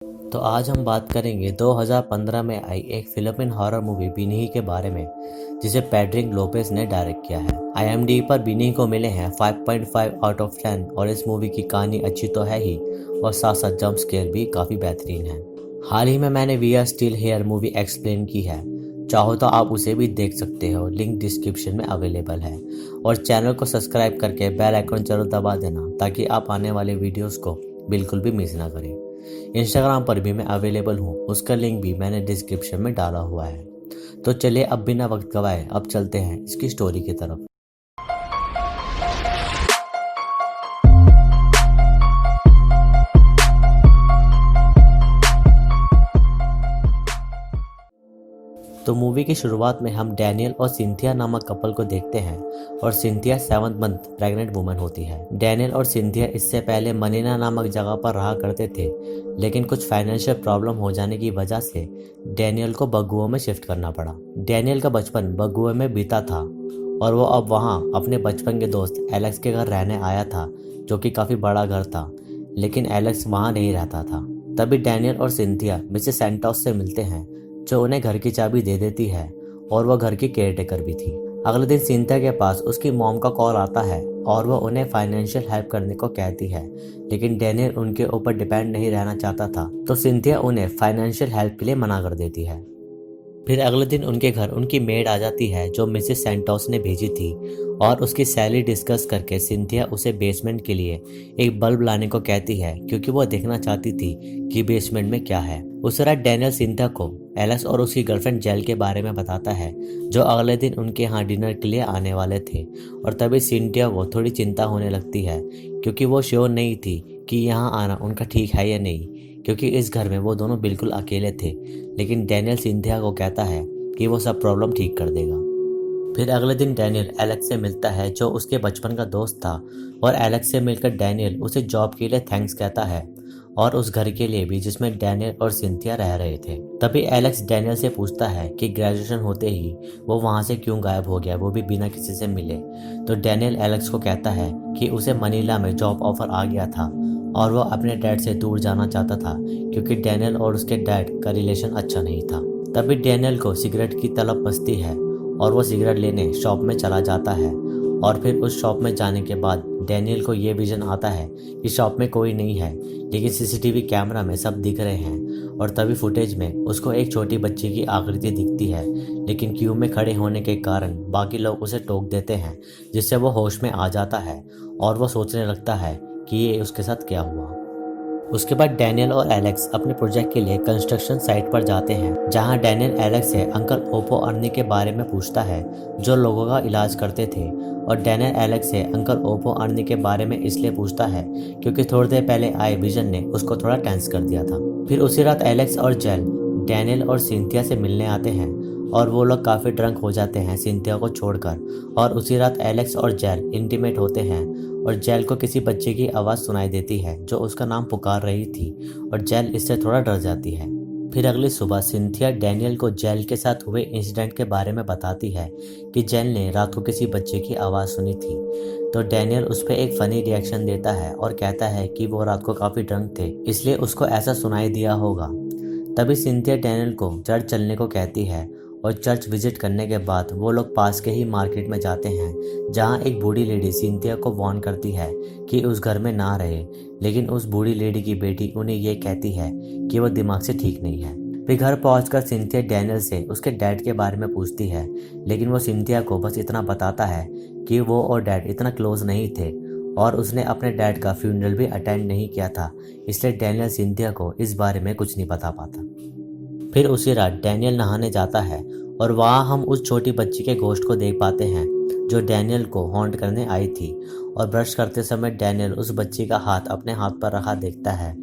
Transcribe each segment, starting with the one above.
तो आज हम बात करेंगे 2015 में आई एक फिलिपिन हॉरर मूवी बिनही के बारे में, जिसे पैड्रिक लोपेस ने डायरेक्ट किया है। IMDb पर बिनही को मिले हैं 5.5 आउट ऑफ 10 और इस मूवी की कहानी अच्छी तो है ही और साथ साथ जंप स्केयर भी काफ़ी बेहतरीन है। हाल ही में मैंने We Are Still Here movie explain की है, चाहो तो आप उसे भी देख सकते हो, लिंक डिस्क्रिप्शन में अवेलेबल है। और चैनल को सब्सक्राइब करके बेल आइकन जरूर दबा देना ताकि आप आने वाले वीडियोस को बिल्कुल भी मिस ना करें। इंस्टाग्राम पर भी मैं अवेलेबल हूँ, उसका लिंक भी मैंने डिस्क्रिप्शन में डाला हुआ है। तो चलिए अब बिना वक्त गवाए अब चलते हैं इसकी स्टोरी की तरफ। तो मूवी की शुरुआत में हम डैनियल और सिंथिया नामक कपल को देखते हैं और Cynthia 7th month pregnant woman होती है। डैनियल और सिंथिया इससे पहले मनीना नामक जगह पर रहा करते थे, लेकिन कुछ फाइनेंशियल प्रॉब्लम हो जाने की वजह से डैनियल को बगुआ में शिफ्ट करना पड़ा। डैनियल का बचपन बगुआ में बीता था और वो अब वहाँ अपने बचपन के दोस्त एलेक्स के घर रहने आया था, जो कि काफ़ी बड़ा घर था, लेकिन एलेक्स वहाँ नहीं रहता था। तभी डैनियल और सिंथिया मिसेस सैंटोस से मिलते हैं, जो उन्हें घर की चाबी दे देती है और वह घर की केयरटेकर भी थी। अगले दिन सिंथिया के पास उसकी मॉम का कॉल आता है और वह उन्हें फाइनेंशियल हेल्प करने को कहती है, लेकिन डैनियल उनके ऊपर डिपेंड नहीं रहना चाहता था, तो सिंथिया उन्हें फाइनेंशियल हेल्प के लिए मना कर देती है। फिर अगले दिन उनके घर उनकी मेड आ जाती है जो मिसेस सैंटोस ने भेजी थी, और उसकी सैलरी डिस्कस करके सिंथिया उसे बेसमेंट के लिए एक बल्ब लाने को कहती है, क्योंकि वह देखना चाहती थी कि बेसमेंट में क्या है। उस रात डैनियल सिंथिया को एलेक्स और उसकी गर्लफ्रेंड जेल के बारे में बताता है, जो अगले दिन उनके यहाँ डिनर के लिए आने वाले थे। और तभी सिंथिया को थोड़ी चिंता होने लगती है, क्योंकि वो श्योर नहीं थी कि यहाँ आना उनका ठीक है या नहीं, क्योंकि इस घर में वो दोनों बिल्कुल अकेले थे। लेकिन डैनियल सिंथिया को कहता है कि वो सब प्रॉब्लम ठीक कर देगा। फिर अगले दिन डैनियल एलेक्स से मिलता है, जो उसके बचपन का दोस्त था, और एलेक्स से मिलकर डैनियल उसे जॉब के लिए थैंक्स कहता है और उस घर के लिए भी जिसमें डैनियल और सिंथिया रह रहे थे। तभी एलेक्स डैनियल से पूछता है कि ग्रेजुएशन होते ही वो वहाँ से क्यों गायब हो गया, वो भी बिना किसी से मिले। तो डैनियल एलेक्स को कहता है कि उसे मनीला में जॉब ऑफर आ गया था और वो अपने डैड से दूर जाना चाहता था, क्योंकि डैनियल और उसके डैड का रिलेशन अच्छा नहीं था। तभी डैनियल को सिगरेट की तलब बसती है और वो सिगरेट लेने शॉप में चला जाता है। और फिर उस शॉप में जाने के बाद डैनियल को ये विजन आता है कि शॉप में कोई नहीं है, लेकिन CCTV कैमरा में सब दिख रहे हैं। और तभी फुटेज में उसको एक छोटी बच्ची की आकृति दिखती है, लेकिन क्यू में खड़े होने के कारण बाकी लोग उसे टोक देते हैं, जिससे वो होश में आ जाता है और वो सोचने लगता है कि ये उसके साथ क्या हुआ। उसके बाद डैनियल और एलेक्स अपने प्रोजेक्ट के लिए कंस्ट्रक्शन साइट पर जाते हैं, जहां डैनियल एलेक्स से अंकल ओपो अर्नी के बारे में पूछता है, जो लोगों का इलाज करते थे। और डैनियल एलेक्स से अंकल ओपो अर्नी के बारे में इसलिए पूछता है क्योंकि थोड़ी देर पहले आए विजन ने उसको थोड़ा टेंस कर दिया था। फिर उसी रात एलेक्स और जेल डैनियल और सिंथिया से मिलने आते हैं और वो लोग काफ़ी ड्रंक हो जाते हैं सिंथिया को छोड़कर। और उसी रात एलेक्स और जेल इंटीमेट होते हैं और जेल को किसी बच्चे की आवाज़ सुनाई देती है जो उसका नाम पुकार रही थी, और जेल इससे थोड़ा डर जाती है। फिर अगली सुबह सिंथिया डैनियल को जेल के साथ हुए इंसिडेंट के बारे में बताती है कि जेल ने रात को किसी बच्चे की आवाज़ सुनी थी। तो डैनियल उस पर एक फ़नी रिएक्शन देता है और कहता है कि वो रात को काफ़ी ड्रंक थे, इसलिए उसको ऐसा सुनाई दिया होगा। तभी सिंथिया डैनियल को चर्च चलने को कहती है और चर्च विजिट करने के बाद वो लोग पास के ही मार्केट में जाते हैं, जहां एक बूढ़ी लेडी सिंथिया को वार्न करती है कि उस घर में ना रहे, लेकिन उस बूढ़ी लेडी की बेटी उन्हें ये कहती है कि वो दिमाग से ठीक नहीं है। फिर घर पहुंचकर सिंथिया डैनियल से उसके डैड के बारे में पूछती है, लेकिन वो सिंथिया को बस इतना बताता है कि वो और डैड इतना क्लोज नहीं थे और उसने अपने डैड का फ्यूनरल भी अटेंड नहीं किया था, इसलिए डैनियल सिंथिया को इस बारे में कुछ नहीं बता पाता। फिर उसी रात डैनियल नहाने जाता है और वहाँ हम उस छोटी बच्ची के घोस्ट को देख पाते हैं, जो डैनियल को हॉन्ट करने आई थी। और ब्रश करते समय डैनियल उस बच्ची का हाथ अपने हाथ पर रखा देखता है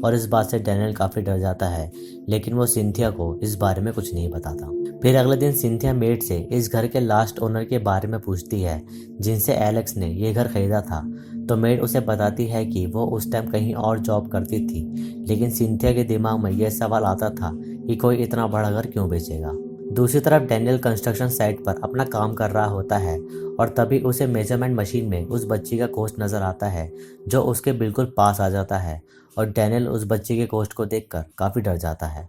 और इस बात से डैनियल काफ़ी डर जाता है, लेकिन वो सिंथिया को इस बारे में कुछ नहीं बताता। फिर अगले दिन सिंथिया मेड से इस घर के लास्ट ओनर के बारे में पूछती है, जिनसे एलेक्स ने ये घर खरीदा था। तो मेड उसे बताती है कि वो उस टाइम कहीं और जॉब करती थी, लेकिन सिंथिया के दिमाग में यह सवाल आता था कि कोई इतना बड़ा घर क्यों बेचेगा। दूसरी तरफ डैनियल कंस्ट्रक्शन साइट पर अपना काम कर रहा होता है और तभी उसे मेजरमेंट मशीन में उस बच्ची का घोस्ट नजर आता है, जो उसके बिल्कुल पास आ जाता है और डैनियल उस बच्चे के गोश्त को देखकर काफ़ी डर जाता है।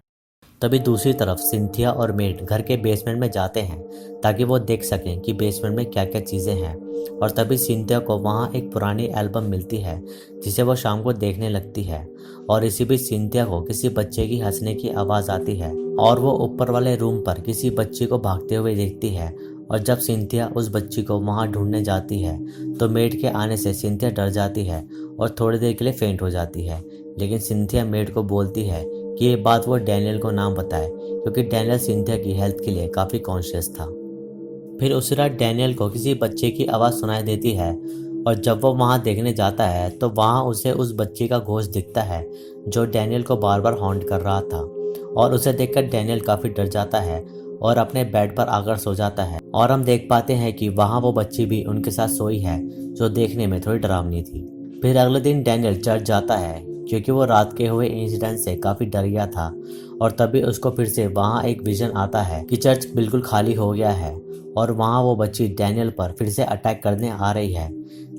तभी दूसरी तरफ सिंथिया और मेट घर के बेसमेंट में जाते हैं ताकि वो देख सकें कि बेसमेंट में क्या क्या चीज़ें हैं। और तभी सिंथिया को वहाँ एक पुरानी एल्बम मिलती है जिसे वो शाम को देखने लगती है। और इसी बीच सिंथिया को किसी बच्चे की हंसने की आवाज़ आती है और वो ऊपर वाले रूम पर किसी बच्ची को भागते हुए देखती है। और जब सिंथिया उस बच्ची को वहाँ ढूंढने जाती है तो मेट के आने से सिंथिया डर जाती है और थोड़ी देर के लिए फेंट हो जाती है। लेकिन सिंथिया मेट को बोलती है कि ये बात वो डैनियल को ना बताए क्योंकि डैनियल सिंथिया की हेल्थ के लिए काफ़ी कॉन्शियस था। फिर उसी रात डैनियल को किसी बच्चे की आवाज़ सुनाई देती है और जब वो वहाँ देखने जाता है तो वहाँ उसे उस बच्चे का घोस्ट दिखता है जो डैनियल को बार बार हॉन्ट कर रहा था। और उसे देखकर डैनियल काफ़ी डर जाता है और अपने बेड पर आकर सो जाता है। और हम देख पाते हैं कि वहाँ वो बच्ची भी उनके साथ सोई है जो देखने में थोड़ी डरावनी थी। फिर अगले दिन डैनियल चर्च जाता है क्योंकि वो रात के हुए इंसिडेंट से काफ़ी डर गया था। और तभी उसको फिर से वहाँ एक विजन आता है कि चर्च बिल्कुल खाली हो गया है और वहाँ वो बच्ची डैनियल पर फिर से अटैक करने आ रही है।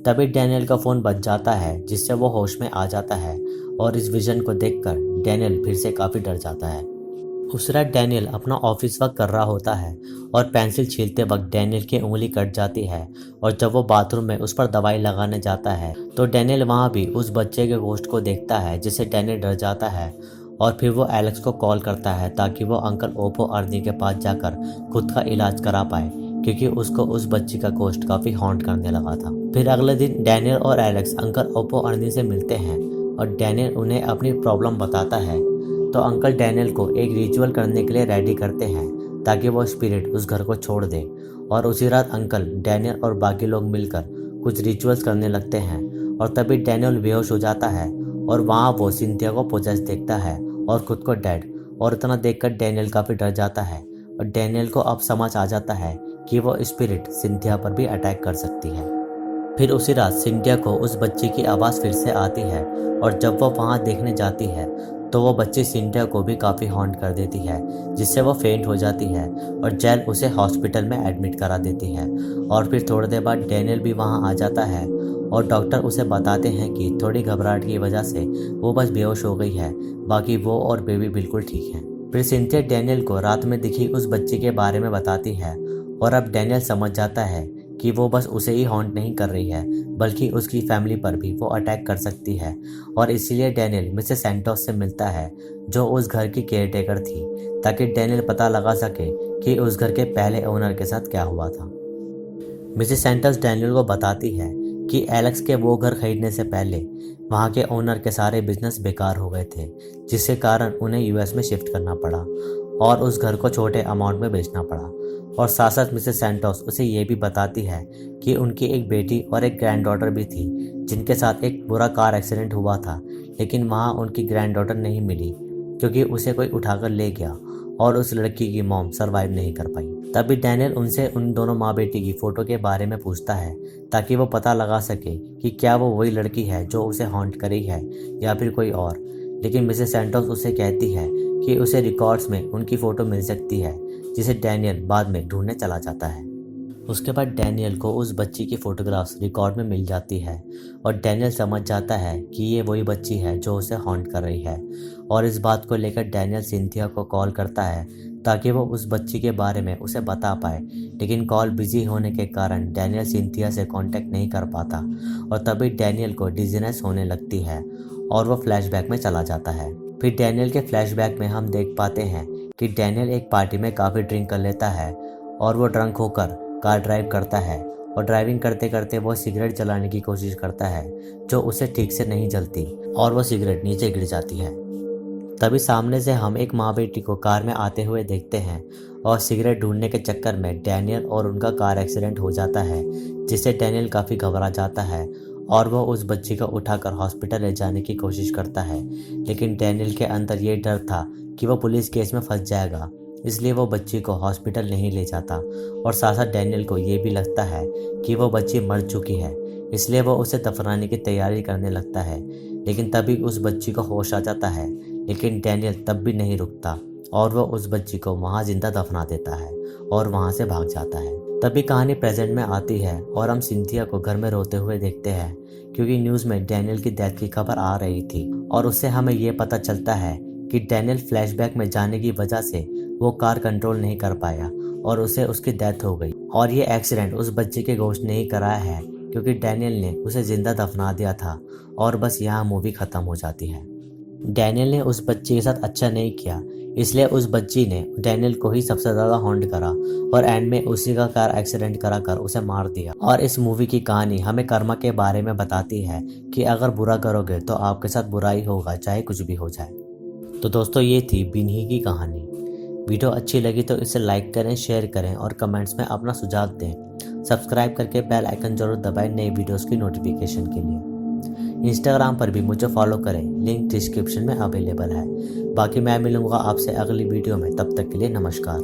तभी डैनियल का फ़ोन बज जाता है जिससे वो होश में आ जाता है और इस विजन को देखकर डैनियल फिर से काफ़ी डर जाता है। उस रात डैनियल अपना ऑफिस वर्क कर रहा होता है और पेंसिल छीलते वक्त डैनियल की उंगली कट जाती है। और जब वो बाथरूम में उस पर दवाई लगाने जाता है तो डैनियल वहाँ भी उस बच्चे के गोश्त को देखता है जिससे डैनियल डर जाता है। और फिर वो एलेक्स को कॉल करता है ताकि वो अंकल ओप्पो अर्नी के पास जाकर खुद का इलाज करा पाए क्योंकि उसको उस बच्ची का गोश्त काफ़ी हॉन्ट करने लगा था। फिर अगले दिन डैनियल और एलेक्स अंकल ओप्पो अर्नी से मिलते हैं और डैनियल उन्हें अपनी प्रॉब्लम बताता है। तो अंकल डैनियल को एक रिचुअल करने के लिए रेडी करते हैं ताकि वो स्पिरिट उस घर को छोड़ दे। और उसी रात अंकल डैनियल और बाकी लोग मिलकर कुछ रिचुअल्स करने लगते हैं और तभी डैनियल बेहोश हो जाता है और वहाँ वो सिंथिया को पोजेस देखता है और खुद को डेड। और इतना देखकर डैनियल काफ़ी डर जाता है और डैनियल को अब समझ आ जाता है कि वो स्पिरिट सिंथिया पर भी अटैक कर सकती है। फिर उसी रात सिंथिया को उस बच्ची की आवाज़ फिर से आती है और जब वो वहाँ देखने जाती है तो वो बच्ची सिंथिया को भी काफ़ी हॉन्ट कर देती है जिससे वो फेंट हो जाती है और जेल उसे हॉस्पिटल में एडमिट करा देती है। और फिर थोड़ी देर बाद डैनियल भी वहाँ आ जाता है और डॉक्टर उसे बताते हैं कि थोड़ी घबराहट की वजह से वो बस बेहोश हो गई है, बाकी वो और बेबी बिल्कुल ठीक है। फिर सिंथिया डैनियल को रात में दिखी उस बच्ची के बारे में बताती है और अब डैनियल समझ जाता है कि वो बस उसे ही हॉन्ट नहीं कर रही है बल्कि उसकी फैमिली पर भी वो अटैक कर सकती है। और इसीलिए डैनियल मिसेस सैंटोस से मिलता है जो उस घर की केयरटेकर थी ताकि डैनियल पता लगा सके कि उस घर के पहले ओनर के साथ क्या हुआ था। मिसेस सैंटोस डैनियल को बताती है कि एलेक्स के वो घर खरीदने से पहले वहाँ के ओनर के सारे बिजनेस बेकार हो गए थे जिसके कारण उन्हें यूएस में शिफ्ट करना पड़ा और उस घर को छोटे अमाउंट में बेचना पड़ा। और साथ साथ मिसेस सैंटोस उसे ये भी बताती है कि उनकी एक बेटी और एक ग्रैंड डॉटर भी थी जिनके साथ एक बुरा कार एक्सीडेंट हुआ था, लेकिन वहाँ उनकी ग्रैंड डॉटर नहीं मिली क्योंकि उसे कोई उठाकर ले गया और उस लड़की की मॉम सर्वाइव नहीं कर पाई। तभी डैनियल उनसे उन दोनों माँ बेटी की फ़ोटो के बारे में पूछता है ताकि वो पता लगा सके कि क्या वो वही लड़की है जो उसे हॉन्ट करी है या फिर कोई और। लेकिन मिसेस सैंटोस उसे कहती है कि उसे रिकॉर्ड्स में उनकी फ़ोटो मिल सकती है जिसे डैनियल बाद में ढूंढने चला जाता है। उसके बाद डैनियल को उस बच्ची की फ़ोटोग्राफ्स रिकॉर्ड में मिल जाती है और डैनियल समझ जाता है कि ये वही बच्ची है जो उसे हॉन्ट कर रही है। और इस बात को लेकर डैनियल सिंथिया को कॉल करता है ताकि वो उस बच्ची के बारे में उसे बता पाए, लेकिन कॉल बिजी होने के कारण डैनियल सिंथिया से कांटेक्ट नहीं कर पाता। और तभी डैनियल को डिजीनेस होने लगती है और वो फ्लैशबैक में चला जाता है। फिर डैनियल के फ्लैशबैक में हम देख पाते हैं कि डैनियल एक पार्टी में काफ़ी ड्रिंक कर लेता है और वो ड्रंक होकर कार ड्राइव करता है और ड्राइविंग करते करते वो सिगरेट जलाने की कोशिश करता है जो उसे ठीक से नहीं जलती और वो सिगरेट नीचे गिर जाती है। तभी सामने से हम एक माँ बेटी को कार में आते हुए देखते हैं और सिगरेट ढूंढने के चक्कर में डैनियल और उनका कार एक्सीडेंट हो जाता है जिससे डैनियल काफ़ी घबरा जाता है और वो उस बच्ची को उठाकर हॉस्पिटल ले जाने की कोशिश करता है। लेकिन डैनियल के अंदर ये डर था कि वो पुलिस केस में फंस जाएगा, इसलिए वो बच्ची को हॉस्पिटल नहीं ले जाता। और साथ साथ डैनियल को ये भी लगता है कि वो बच्ची मर चुकी है, इसलिए वो उसे दफनाने की तैयारी करने लगता है। लेकिन तभी उस बच्ची को होश आ जाता है, लेकिन डैनियल तब भी नहीं रुकता और वो उस बच्ची को वहाँ जिंदा दफना देता है और वहाँ से भाग जाता है। तभी कहानी प्रेजेंट में आती है और हम सिंथिया को घर में रोते हुए देखते हैं, क्योंकि न्यूज़ में डैनियल की डेथ की खबर आ रही थी और उससे हमें ये पता चलता है कि डैनियल फ्लैशबैक में जाने की वजह से वो कार कंट्रोल नहीं कर पाया और उसे उसकी डेथ हो गई। और ये एक्सीडेंट उस बच्चे के गोश्त ने ही कराया है, क्योंकि डैनियल ने उसे जिंदा दफना दिया था और बस यहाँ मूवी खत्म हो जाती है। डैनियल ने उस बच्चे के साथ अच्छा नहीं किया, इसलिए उस बच्ची ने डैनियल को ही सबसे ज़्यादा हॉन्ट करा और एंड में उसी का कार एक्सीडेंट कराकर उसे मार दिया। और इस मूवी की कहानी हमें कर्मा के बारे में बताती है कि अगर बुरा करोगे तो आपके साथ बुरा ही होगा, चाहे कुछ भी हो जाए। तो दोस्तों, ये थी बिन्ही की कहानी। वीडियो अच्छी लगी तो इसे लाइक करें, शेयर करें और कमेंट्स में अपना सुझाव दें। सब्सक्राइब करके बेल आइकन जरूर दबाएं नई वीडियोस की नोटिफिकेशन के लिए। इंस्टाग्राम पर भी मुझे फॉलो करें, लिंक डिस्क्रिप्शन में अवेलेबल है। बाकी मैं मिलूंगा आपसे अगली वीडियो में, तब तक के लिए नमस्कार।